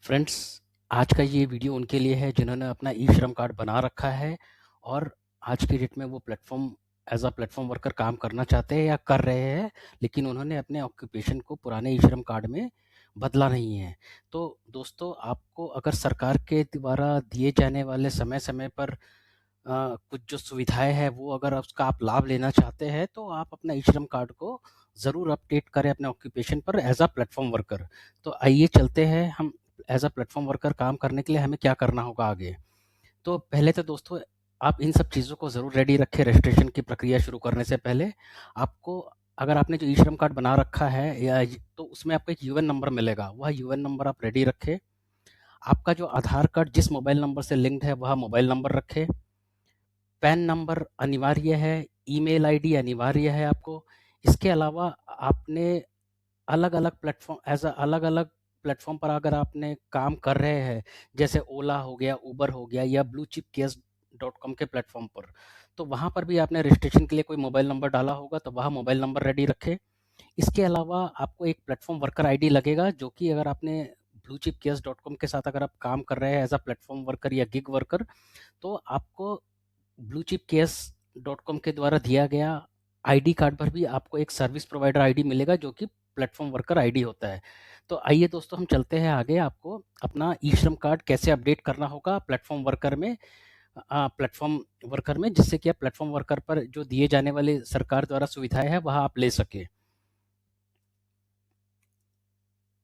Friends, आज का ये वीडियो उनके लिए है जिन्होंने अपना ई श्रम कार्ड बना रखा है और आज की डेट में वो platform as a platform worker काम करना चाहते हैं या कर रहे हैं, लेकिन उन्होंने अपने ऑक्यूपेशन को पुराने ई श्रम कार्ड में बदला नहीं है। तो दोस्तों, आपको अगर सरकार के द्वारा दिए जाने वाले समय समय पर कुछ जो सुविधाएं हैं वो अगर उसका आप लाभ लेना चाहते हैं तो आप अपना ई श्रम कार्ड को ज़रूर अपडेट करें अपने ऑक्यूपेशन पर एज अ प्लेटफॉर्म वर्कर। तो आइए चलते हैं, हम एज अ प्लेटफॉर्म वर्कर काम करने के लिए हमें क्या करना होगा आगे। तो पहले तो दोस्तों, आप इन सब चीज़ों को ज़रूर रेडी रखें। रजिस्ट्रेशन की प्रक्रिया शुरू करने से पहले आपको, अगर आपने जो ई श्रम कार्ड बना रखा है तो उसमें आपको एक यूएन नंबर मिलेगा, वह यूएन नंबर आप रेडी रखें। आपका जो आधार कार्ड जिस मोबाइल नंबर से लिंक्ड है वह मोबाइल नंबर रखें। पैन नंबर अनिवार्य है, ईमेल आईडी अनिवार्य है आपको। इसके अलावा आपने अलग-अलग प्लेटफ़ॉर्म अलग-अलग प्लेटफ़ॉर्म पर अगर आपने काम कर रहे हैं, जैसे ओला हो गया, उबर हो गया या bluechipcash.com के प्लेटफ़ॉर्म पर, तो वहाँ पर भी आपने रजिस्ट्रेशन के लिए कोई मोबाइल नंबर डाला होगा, तो वह मोबाइल नंबर रेडी रखें। इसके अलावा आपको एक प्लेटफ़ॉर्म वर्कर आईडी लगेगा, जो कि अगर आपने bluechipcash.com के साथ अगर आप काम कर रहे हैं एज़ अ प्लेटफ़ॉर्म वर्कर या गिग वर्कर, तो आपको bluechipcash.com के द्वारा दिया गया आईडी कार्ड पर भी आपको एक सर्विस प्रोवाइडर आईडी मिलेगा, जो कि प्लेटफॉर्म वर्कर आईडी होता है। तो आइए दोस्तों, हम चलते हैं आगे। आपको अपना ई श्रम कार्ड कैसे अपडेट करना होगा प्लेटफॉर्म वर्कर में, जिससे कि आप प्लेटफॉर्म वर्कर पर जो दिए जाने वाले सरकार द्वारा सुविधाएं हैं वह आप ले सके।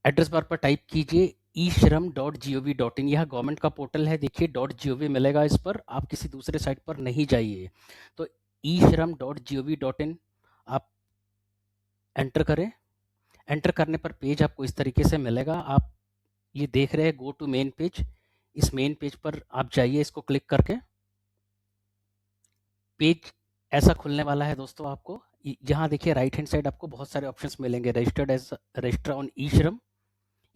एड्रेस बार पर टाइप कीजिए eShram.gov.in। यह गवर्नमेंट का पोर्टल है, देखिए .gov मिलेगा इस पर, आप किसी दूसरे साइट पर नहीं जाइए। तो eShram.gov.in आप एंटर करें। एंटर करने पर पेज आपको इस तरीके से मिलेगा। आप ये देख रहे हैं गो टू मेन पेज, इस मेन पेज पर आप जाइए, इसको क्लिक करके पेज ऐसा खुलने वाला है दोस्तों। आपको यहाँ देखिए राइट हैंड साइड आपको बहुत सारे ऑप्शंस मिलेंगे। रजिस्टर ऑन ई श्रम,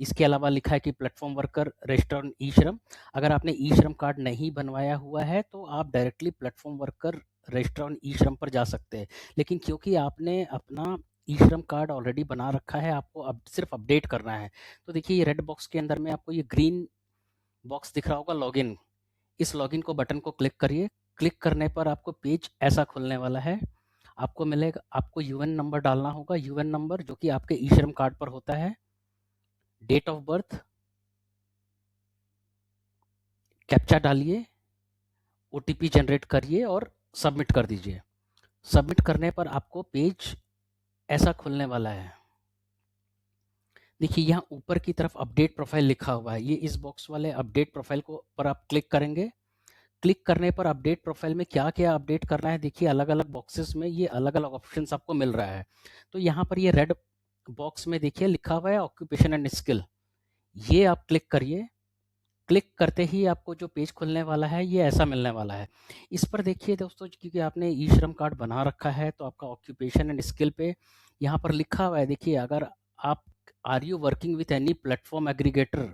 इसके अलावा लिखा है कि platform worker register on e श्रम। अगर आपने ई श्रम कार्ड नहीं बनवाया हुआ है तो आप directly platform worker register on e Shram पर जा सकते हैं, लेकिन क्योंकि आपने अपना ई श्रम कार्ड ऑलरेडी बना रखा है, आपको अब सिर्फ अपडेट करना है। तो देखिए ये रेड बॉक्स के अंदर में आपको ये ग्रीन बॉक्स दिख रहा होगा लॉगिन, इस लॉगिन को बटन को क्लिक करिए। क्लिक करने पर आपको पेज ऐसा खुलने वाला है। आपको मिलेगा, आपको यूएन नंबर डालना होगा, यूएन नंबर जो कि आपके ई श्रम कार्ड पर होता है, डेट ऑफ बर्थ, कैप्चा डालिए, ओटीपी जनरेट करिए और सबमिट कर दीजिए। सबमिट करने पर आपको पेज ऐसा खुलने वाला है। देखिए यहाँ ऊपर की तरफ अपडेट प्रोफाइल लिखा हुआ है, ये इस बॉक्स वाले अपडेट प्रोफाइल को पर आप क्लिक करेंगे। क्लिक करने पर अपडेट प्रोफाइल में क्या क्या अपडेट करना है, देखिए अलग अलग बॉक्सेस में ये अलग अलग ऑप्शंस आपको मिल रहा है। तो यहाँ पर ये रेड बॉक्स में देखिए लिखा हुआ है ऑक्यूपेशन एंड स्किल, ये आप क्लिक करिए। क्लिक करते ही आपको जो पेज खुलने वाला है ये ऐसा मिलने वाला है। इस पर देखिए दोस्तों, क्योंकि आपने ई श्रम कार्ड बना रखा है तो आपका ऑक्यूपेशन एंड स्किल पे यहाँ पर लिखा हुआ है। देखिए अगर आप are you working with any platform aggregator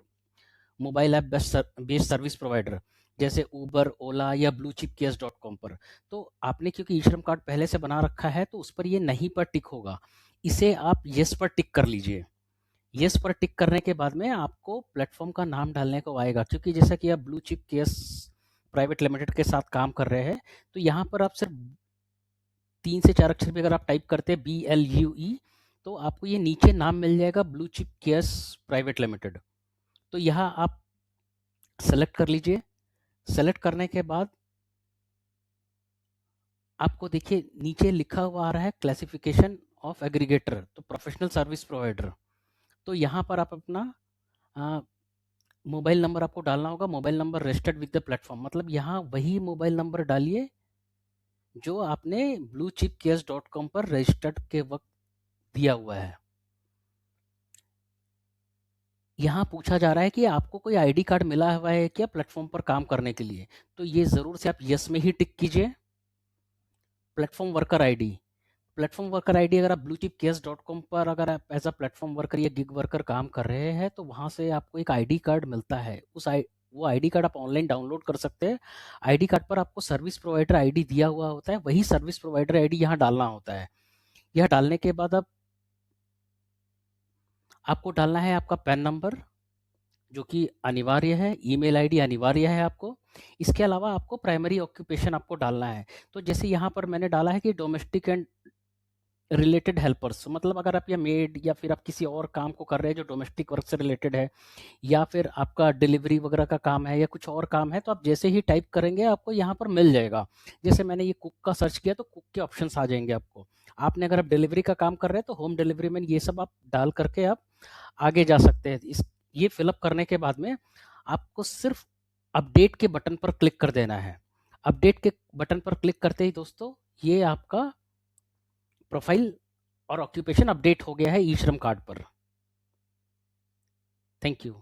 mobile app based service provider, जैसे उबर, ओला या bluechipcash.com पर, तो आपने क्योंकि ई श्रम कार्ड पहले से बना रखा है तो उस पर ये नहीं पर टिक होगा, इसे आप येस पर टिक कर लीजिए। येस पर टिक करने के बाद में आपको प्लेटफॉर्म का नाम डालने को आएगा, क्योंकि जैसा कि आप blue chip case private limited के साथ काम कर रहे हैं तो यहाँ पर आप सिर्फ 3 से 4 अक्षर भी अगर आप टाइप करते हैं BLUE तो आपको ये नीचे नाम मिल जाएगा blue chip case private limited. तो यहाँ आप सेलेक्ट कर लीजिए। सेलेक्ट करने के बाद आपको देखिए नीचे लिखा हुआ आ रहा है क्लासिफिकेशन ऑफ एग्रीगेटर, तो प्रोफेशनल सर्विस प्रोवाइडर। तो यहाँ पर आप अपना मोबाइल नंबर आपको डालना होगा, mobile number registered with the platform, मतलब यहाँ वही मोबाइल नंबर डालिए जो आपने bluechipcash.com पर रजिस्टर्ड के वक्त दिया हुआ है। यहाँ पूछा जा रहा है कि आपको कोई आईडी कार्ड मिला हुआ है क्या प्लेटफॉर्म पर काम करने के लिए, तो ये ज़रूर से आप यस में ही टिक कीजिए। Platform worker ID, platform worker ID अगर आप bluechipcash.com पर अगर आप एज अ प्लेटफॉर्म वर्कर या गिग वर्कर काम कर रहे हैं तो वहाँ से आपको एक आईडी कार्ड मिलता है। वो आईडी कार्ड आप ऑनलाइन डाउनलोड कर सकते हैं। आईडी कार्ड पर आपको सर्विस प्रोवाइडर आईडी दिया हुआ होता है, वही सर्विस प्रोवाइडर आईडी यहाँ डालना होता है। यह डालने के बाद आपको डालना है आपका पैन नंबर, जो कि अनिवार्य है, ईमेल आईडी अनिवार्य है आपको। इसके अलावा आपको प्राइमरी ऑक्यूपेशन आपको डालना है। तो जैसे यहाँ पर मैंने डाला है कि डोमेस्टिक एंड रिलेटेड हेल्पर्स, मतलब अगर आप या मेड या फिर आप किसी और काम को कर रहे हैं जो डोमेस्टिक वर्क से रिलेटेड है, या फिर आपका डिलीवरी वगैरह का काम है या कुछ और काम है, तो आप जैसे ही टाइप करेंगे आपको यहाँ पर मिल जाएगा। जैसे मैंने ये कुक का सर्च किया तो कुक के ऑप्शंस आ जाएंगे आपको। आपने अगर आप डिलीवरी का काम कर रहे हैं तो होम डिलीवरी में ये सब आप डाल करके आप आगे जा सकते हैं। ये फिलअप करने के बाद में आपको सिर्फ अपडेट के बटन पर क्लिक कर देना है। अपडेट के बटन पर क्लिक करते ही दोस्तों ये आपका प्रोफाइल और ऑक्यूपेशन अपडेट हो गया है ई श्रम कार्ड पर। Thank you.